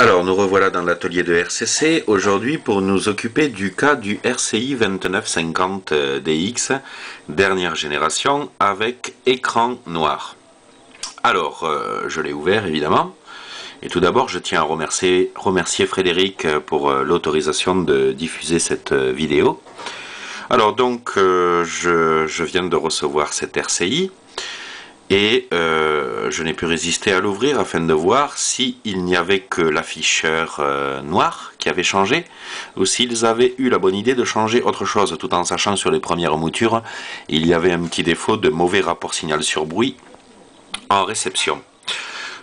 Alors, nous revoilà dans l'atelier de RCC, aujourd'hui pour nous occuper du cas du RCI 2950DX, dernière génération, avec écran noir. Alors, je l'ai ouvert évidemment, et tout d'abord je tiens à remercier Frédéric pour l'autorisation de diffuser cette vidéo. Alors donc, je viens de recevoir cet RCI, et je n'ai pu résister à l'ouvrir afin de voir s'il n'y avait que l'afficheur noir qui avait changé ou s'ils avaient eu la bonne idée de changer autre chose, tout en sachant sur les premières moutures il y avait un petit défaut de mauvais rapport signal sur bruit en réception.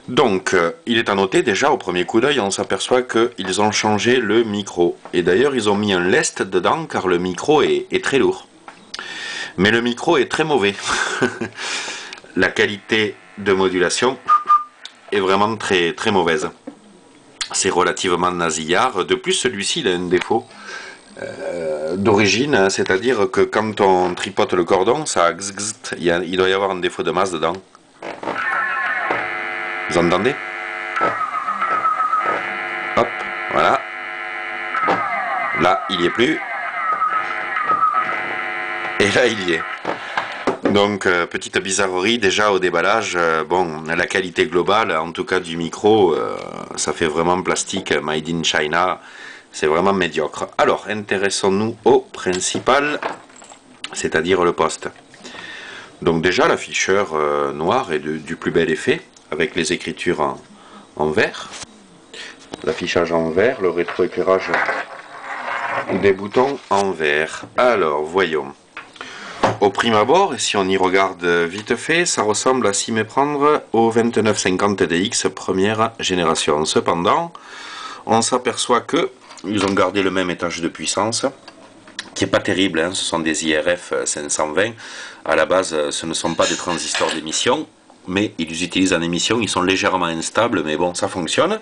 Donc il est à noter déjà au premier coup d'œil, on s'aperçoit qu'ils ont changé le micro, et d'ailleurs ils ont mis un lest dedans car le micro est très lourd, mais le micro est très mauvais. La qualité de modulation est vraiment très mauvaise. C'est relativement nasillard. De plus, celui-ci il a un défaut d'origine, c'est-à-dire que quand on tripote le cordon, ça gzt, il doit y avoir un défaut de masse dedans. Vous entendez? Hop, voilà. Là, il n'y est plus. Et là, il y est. Donc, petite bizarrerie déjà au déballage. Bon, la qualité globale, en tout cas du micro, ça fait vraiment plastique, made in China, c'est vraiment médiocre. Alors, intéressons-nous au principal, c'est-à-dire le poste. Donc déjà, l'afficheur noir est du plus bel effet, avec les écritures en vert. L'affichage en vert, le rétroéclairage des boutons en vert. Alors, voyons. Au prime abord, et si on y regarde vite fait, ça ressemble à s'y méprendre au 2950DX première génération. Cependant, on s'aperçoit que ils ont gardé le même étage de puissance, qui n'est pas terrible, hein, ce sont des IRF 520. À la base, ce ne sont pas des transistors d'émission, mais ils les utilisent en émission, ils sont légèrement instables, mais bon, ça fonctionne.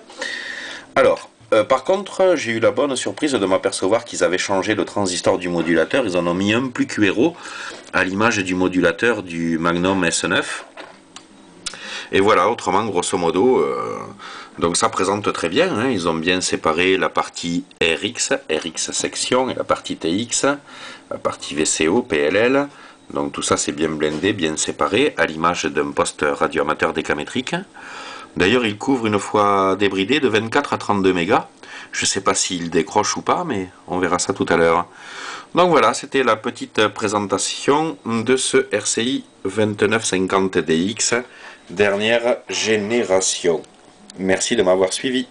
Alors, par contre, j'ai eu la bonne surprise de m'apercevoir qu'ils avaient changé le transistor du modulateur. Ils en ont mis un plus QRO, à l'image du modulateur du Magnum S9. Et voilà, autrement, grosso modo, donc ça présente très bien. Hein, ils ont bien séparé la partie RX section, et la partie TX, la partie VCO, PLL. Donc tout ça c'est bien blindé, bien séparé, à l'image d'un poste radioamateur décamétrique. D'ailleurs, il couvre une fois débridé de 24 à 32 mégas. Je ne sais pas s'il décroche ou pas, mais on verra ça tout à l'heure. Donc voilà, c'était la petite présentation de ce RCI 2950DX, dernière génération. Merci de m'avoir suivi.